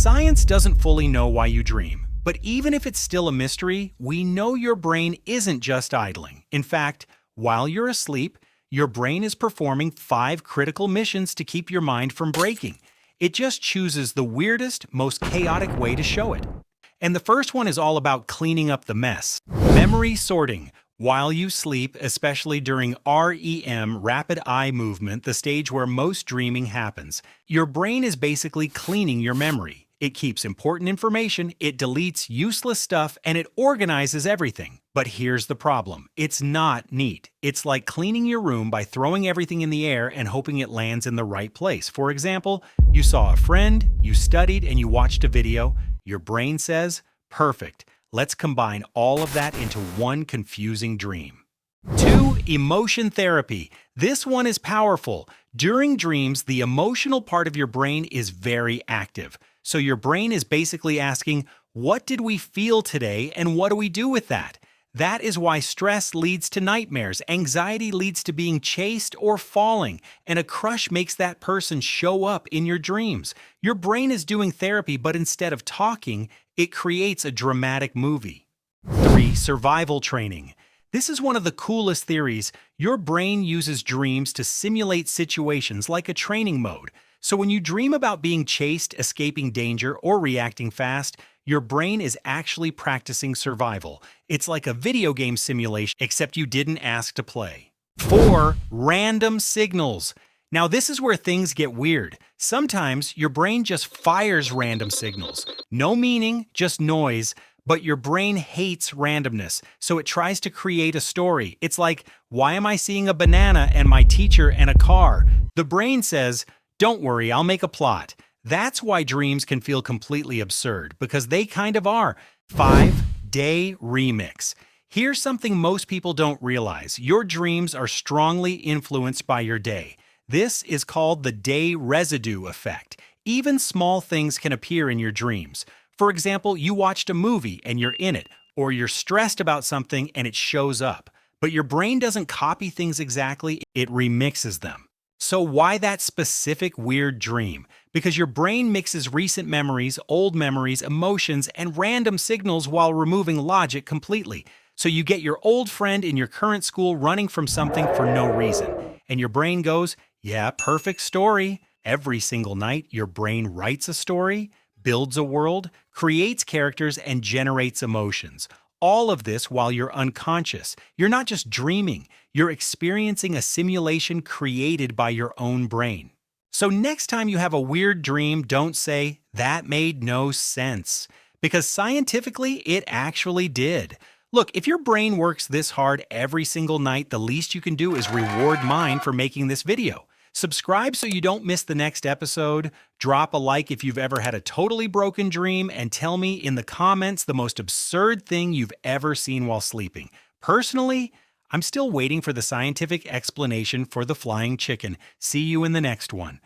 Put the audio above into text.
Science doesn't fully know why you dream, but even if it's still a mystery, we know your brain isn't just idling. In fact, while you're asleep, your brain is performing 5 critical missions to keep your mind from breaking. It just chooses the weirdest, most chaotic way to show it. And the first one is all about cleaning up the mess. Memory sorting. While you sleep, especially during REM, rapid eye movement, the stage where most dreaming happens, your brain is basically cleaning your memory. It keeps important information, it deletes useless stuff, and it organizes everything. But here's the problem. It's not neat. It's like cleaning your room by throwing everything in the air and hoping it lands in the right place. For example, you saw a friend, you studied, and you watched a video. Your brain says, "Perfect. Let's combine all of that into one confusing dream." 2. Emotion therapy. This one is powerful. During dreams, the emotional part of your brain is very active. So your brain is basically asking, what did we feel today and what do we do with that? That is why stress leads to nightmares, anxiety leads to being chased or falling, and a crush makes that person show up in your dreams. Your brain is doing therapy, but instead of talking, it creates a dramatic movie. 3. Survival training. This is one of the coolest theories. Your brain uses dreams to simulate situations like a training mode. So when you dream about being chased, escaping danger, or reacting fast, your brain is actually practicing survival. It's like a video game simulation, except you didn't ask to play. 4. Random signals. Now this is where things get weird. Sometimes your brain just fires random signals. No meaning, just noise, but your brain hates randomness, so it tries to create a story. It's like, why am I seeing a banana and my teacher and a car? The brain says, don't worry, I'll make a plot. That's why dreams can feel completely absurd, because they kind of are. 5. Day remix. Here's something most people don't realize. Your dreams are strongly influenced by your day. This is called the day residue effect. Even small things can appear in your dreams. For example, you watched a movie and you're in it, or you're stressed about something and it shows up. But your brain doesn't copy things exactly, it remixes them. So why that specific weird dream? Because your brain mixes recent memories, old memories, emotions, and random signals while removing logic completely. So you get your old friend in your current school running from something for no reason. And your brain goes, yeah, perfect story. Every single night, your brain writes a story, builds a world, creates characters, and generates emotions. All of this while you're unconscious. You're not just dreaming, you're experiencing a simulation created by your own brain. So next time you have a weird dream, don't say, that made no sense. Because scientifically, it actually did. Look, if your brain works this hard every single night, the least you can do is reward mine for making this video. Subscribe so you don't miss the next episode. Drop a like if you've ever had a totally broken dream, and tell me in the comments the most absurd thing you've ever seen while sleeping. Personally, I'm still waiting for the scientific explanation for the flying chicken. See you in the next one.